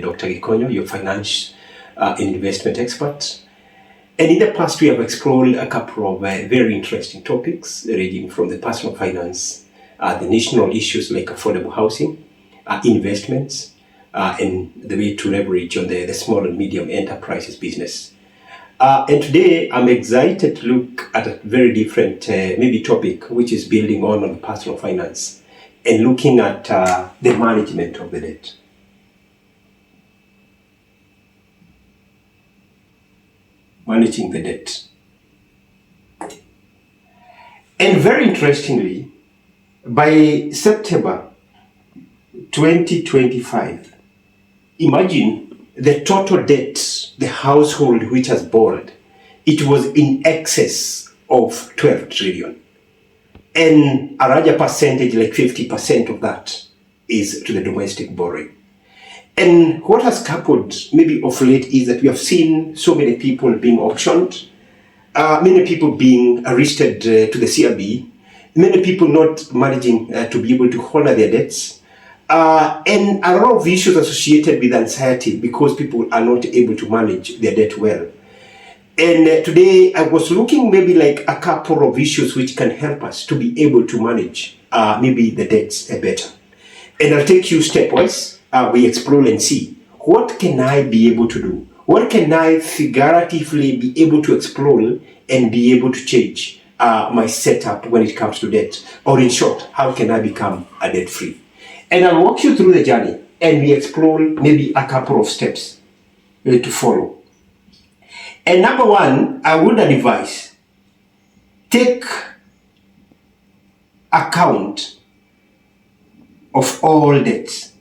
Dr. Gikonyo, your finance and investment expert. And in the past, we have explored a couple of very interesting topics ranging from the personal finance, the national issues like affordable housing, investments, and the way to leverage on the small and medium enterprises business. And today, I'm excited to look at a very different maybe topic, which is building on the personal finance and looking at the management of the debt. Managing the debt. And very interestingly, by September 2025, imagine the total debt the household which has borrowed, it was in excess of 12 trillion. And a larger percentage, like 50% of that, is to the domestic borrowing. And what has coupled maybe of late is that we have seen so many people being auctioned, many people being arrested to the CRB, many people not managing to be able to honor their debts, and a lot of issues associated with anxiety because people are not able to manage their debt well. And today I was looking maybe like a couple of issues which can help us to be able to manage maybe the debts better. And I'll take you stepwise. We explore and see what can I be able to do? What can I figuratively be able to explore and be able to change my setup when it comes to debt? Or in short, how can I become a debt free? And I'll walk you through the journey and we explore maybe a couple of steps to follow. And number one, I would advise, take account of all debts.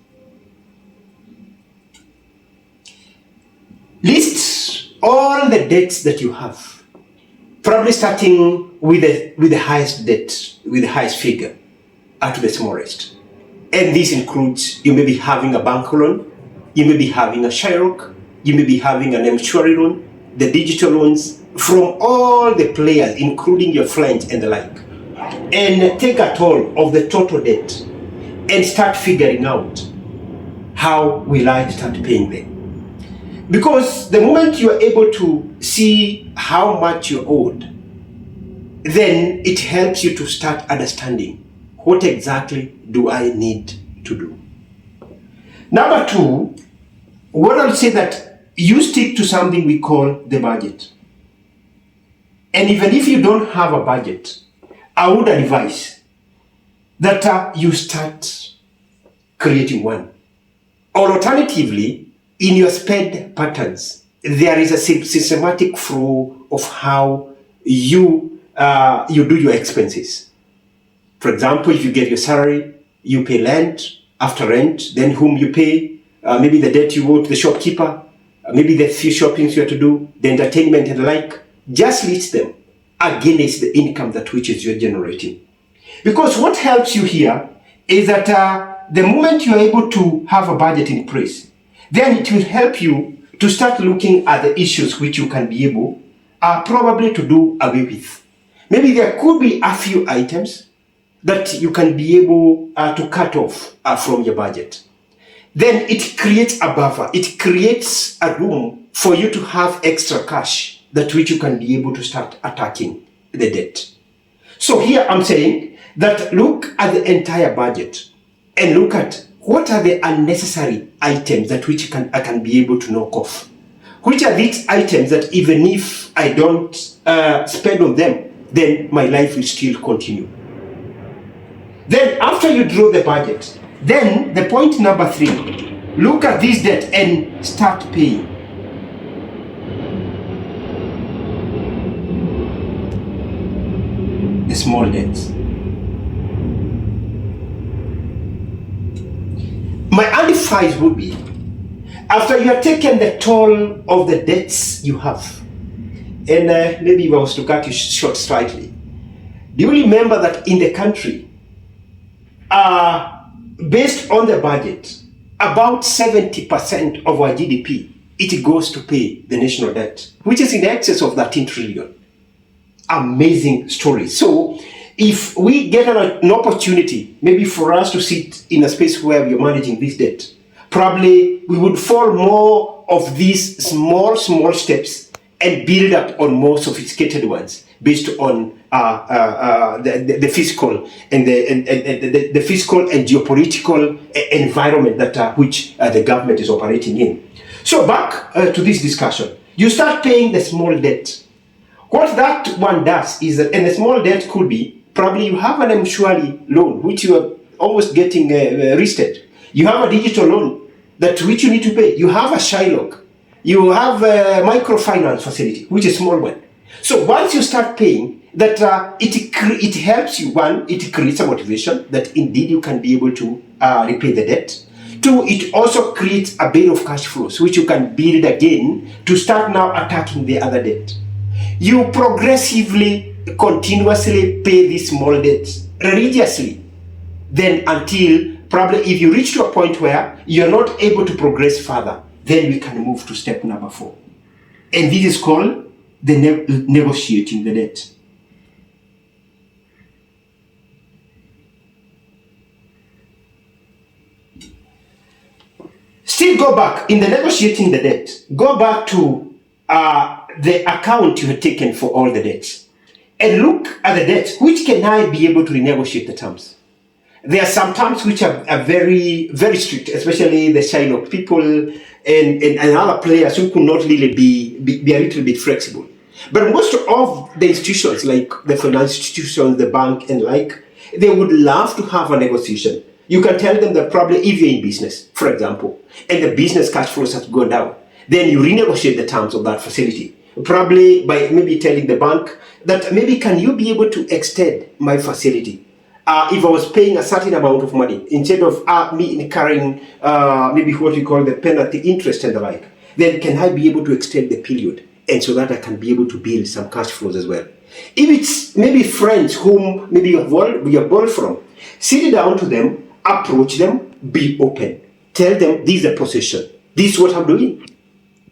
List all the debts that you have, probably starting with the highest debt, with the highest figure, to the smallest. And this includes, you may be having a bank loan, you may be having a Shyrock, you may be having an M-Shwari loan, the digital loans, from all the players, including your friends and the like. And take a toll of the total debt and start figuring out how will I start paying them. Because the moment you are able to see how much you're owed, then it helps you to start understanding what exactly do I need to do. Number two, what I'll say that you stick to something we call the budget. And even if you don't have a budget, I would advise that you start creating one. Or alternatively, in your spend patterns, there is a systematic flow of how you do your expenses. For example, if you get your salary, you pay rent, after rent, then whom you pay, maybe the debt you owe to the shopkeeper, maybe the few shoppings you have to do, the entertainment and the like. Just list them against the income that which is you're generating. Because what helps you here is that the moment you're able to have a budget in place, then it will help you to start looking at the issues which you can be able probably to do away with. Maybe there could be a few items that you can be able to cut off from your budget. Then it creates a buffer. It creates a room for you to have extra cash that which you can be able to start attacking the debt. So here I'm saying that look at the entire budget and look at what are the unnecessary items that which I can be able to knock off? Which are these items that even if I don't spend on them, then my life will still continue? Then after you draw the budget, then the point number three, look at this debt and start paying. The small debts. My advice would be, after you have taken the toll of the debts you have, and maybe if I was to cut you short slightly, do you remember that in the country, based on the budget, about 70% of our GDP, it goes to pay the national debt, which is in excess of 13 trillion. Amazing story. So if we get an opportunity, maybe for us to sit in a space where we are managing this debt, probably we would follow more of these small steps and build up on more sophisticated ones based on the fiscal and the fiscal and geopolitical environment that which the government is operating in. So back to this discussion, you start paying the small debt. What that one does is that, and the small debt could be probably you have an M-Shwari loan which you are almost getting rested. You have a digital loan that which you need to pay. You have a Shylock. You have a microfinance facility, which is a small one. So once you start paying, that it helps you. One, it creates a motivation that indeed you can be able to repay the debt. Two, it also creates a bit of cash flows, which you can build again to start now attacking the other debt. You progressively, continuously pay these small debts religiously. Then until probably if you reach to a point where you're not able to progress further, then we can move to step number 4. And this is called the negotiating the debt. Still go back, in the negotiating the debt, go back to the account you had taken for all the debts and look at the debt. Which can I be able to renegotiate the terms? There are some terms which are very, very strict, especially the Shylock people and other players who could not really be a little bit flexible. But most of the institutions, like the financial institutions, the bank and like, they would love to have a negotiation. You can tell them that probably if you're in business, for example, and the business cash flows have gone down, then you renegotiate the terms of that facility. Probably by maybe telling the bank that maybe can you be able to extend my facility? If I was paying a certain amount of money, instead of me incurring maybe what we call the penalty interest and the like, then can I be able to extend the period? And so that I can be able to build some cash flows as well. If it's maybe friends whom maybe you have borrowed from, sit down to them, approach them, be open. Tell them this is a position. This is what I'm doing.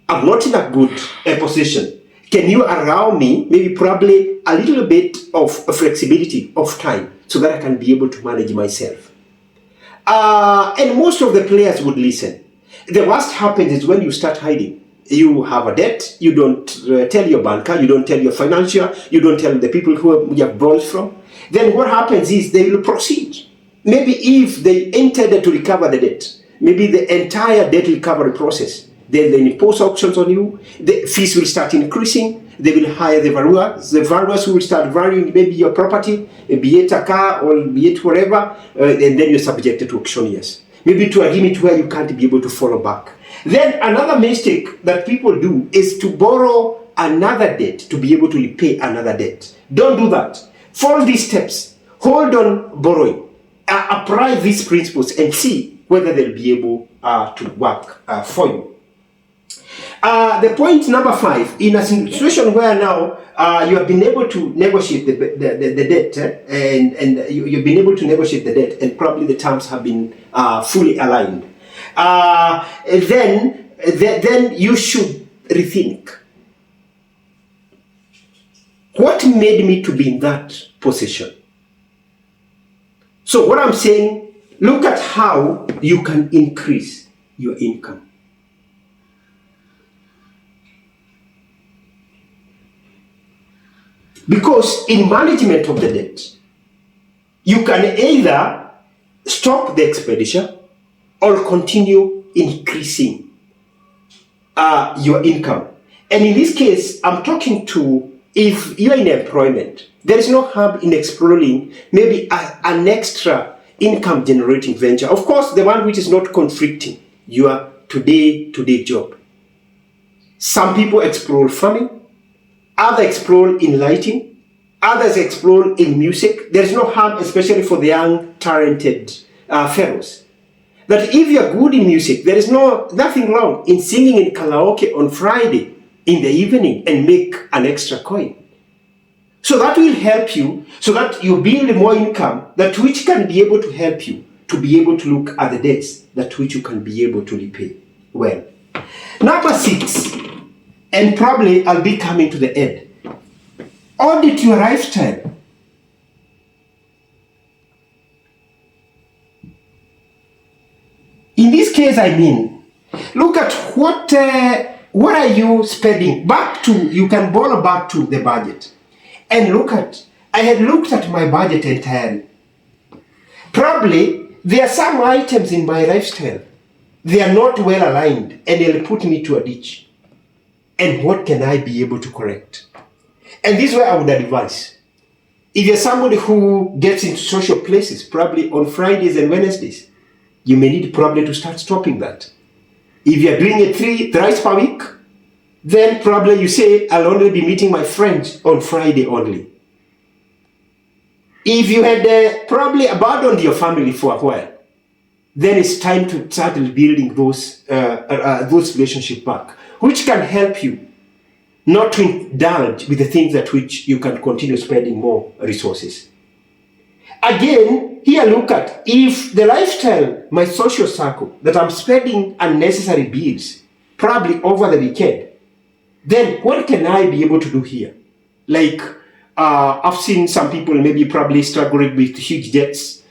I'm not in a good position. Can you allow me maybe probably a little bit of flexibility of time so that I can be able to manage myself? And most of the players would listen. The worst happens is when you start hiding. You have a debt, you don't tell your banker, you don't tell your financier, you don't tell the people who you have borrowed from. Then what happens is they will proceed. Maybe if they intended to recover the debt, maybe the entire debt recovery process, then they impose auctions on you, the fees will start increasing, they will hire the valuers who will start valuing maybe your property, be it a car or be it whatever, and then you're subjected to auctioneers. Maybe to a limit where you can't be able to follow back. Then another mistake that people do is to borrow another debt to be able to repay another debt. Don't do that. Follow these steps. Hold on borrowing. Apply these principles and see whether they'll be able to work for you. The point number 5, in a situation where now you have been able to negotiate the debt and you've been able to negotiate the debt and probably the terms have been fully aligned, then you should rethink. What made me to be in that position? So what I'm saying, look at how you can increase your income. Because in management of the debt, you can either stop the expenditure or continue increasing your income. And in this case, I'm talking to if you're in employment, there is no harm in exploring maybe an extra income generating venture. Of course, the one which is not conflicting your today job. Some people explore farming, others explore in lighting, others explore in music. There is no harm, especially for the young, talented fellows, that if you're good in music, there is nothing wrong in singing in karaoke on Friday in the evening and make an extra coin. So that will help you, so that you build more income, that which can be able to help you to be able to look at the debts that which you can be able to repay well. Number 6, and probably I'll be coming to the end. Audit your lifestyle. In this case, I mean, look at what are you spending back to. You can borrow back to the budget and look at. I had looked at my budget entirely. Probably there are some items in my lifestyle. They are not well aligned and they'll put me to a ditch. And what can I be able to correct? And this is where I would advise. If you're somebody who gets into social places, probably on Fridays and Wednesdays, you may need probably to start stopping that. If you're doing it thrice per week, then probably you say, I'll only be meeting my friends on Friday only. If you had probably abandoned your family for a while, then it's time to start building those relationships back, which can help you not to indulge with the things at which you can continue spending more resources. Again, here look at, if the lifestyle, my social circle, that I'm spending unnecessary bills, probably over the weekend, then what can I be able to do here? Like, I've seen some people maybe probably struggling with huge debts,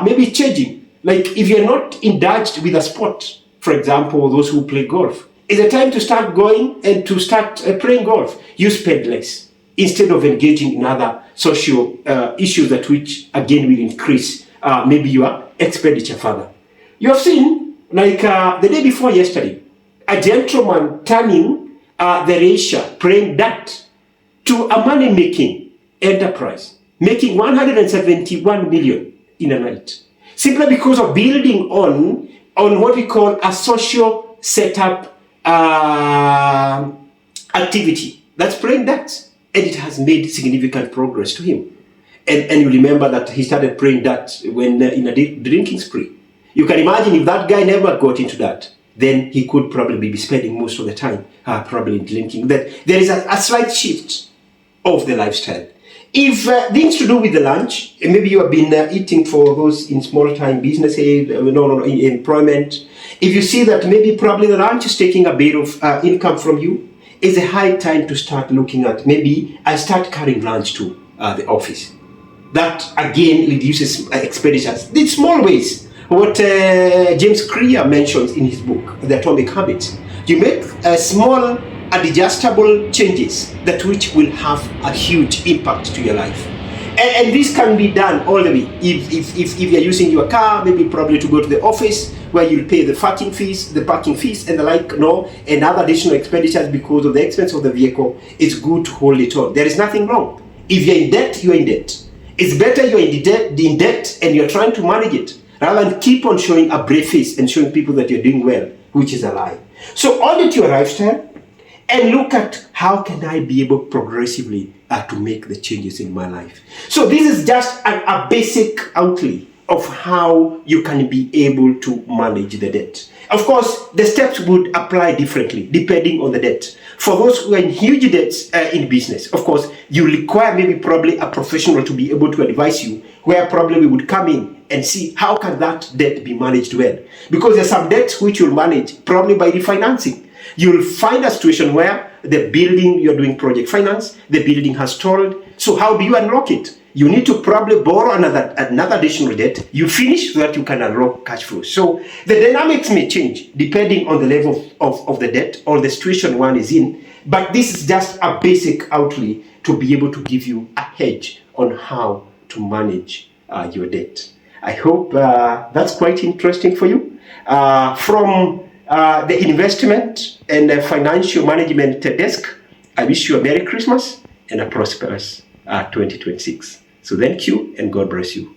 maybe changing. Like if you're not indulged with a sport, for example, those who play golf, it's a time to start going and to start playing golf. You spend less instead of engaging in other social issues that which again will increase maybe your expenditure further. You have seen, like the day before yesterday, a gentleman turning the ratio, praying that to a money-making enterprise, making 171 million in a night, simply because of building on what we call a social setup activity. That's praying that, and it has made significant progress to him. And you remember that he started praying that when in a drinking spree. You can imagine if that guy never got into that, then he could probably be spending most of the time probably drinking. That there is a slight shift of the lifestyle. If things to do with the lunch, maybe you have been eating for those in small time businesses, in employment. If you see that maybe probably the lunch is taking a bit of income from you, it's a high time to start looking at, maybe I start carrying lunch to the office. That again reduces expenditures in small ways. What James Clear mentions in his book, The Atomic Habits. You make small adjustable changes that which will have a huge impact to your life. And this can be done all the way. If you're using your car, maybe probably to go to the office where you'll pay the parking fees and the like, and other additional expenditures because of the expense of the vehicle, it's good to hold it on. There is nothing wrong. If you're in debt, you're in debt. It's better you're in debt and you're trying to manage it rather than keep on showing a brave face and showing people that you're doing well, which is a lie. So audit your lifestyle and look at how can I be able progressively to make the changes in my life. So this is just a basic outlay of how you can be able to manage the debt. Of course, the steps would apply differently depending on the debt. For those who are in huge debts in business, of course, you require maybe probably a professional to be able to advise you, where probably we would come in and see how can that debt be managed well. Because there's some debts which you'll manage probably by refinancing. You'll find a situation where the building, you're doing project finance, the building has stalled. So how do you unlock it? You need to probably borrow another additional debt. You finish so that you can unlock cash flow. So the dynamics may change depending on the level of the debt or the situation one is in. But this is just a basic outlay to be able to give you a hedge on how to manage your debt. I hope that's quite interesting for you. From the investment and financial management desk, I wish you a Merry Christmas and a prosperous 2026. So thank you and God bless you.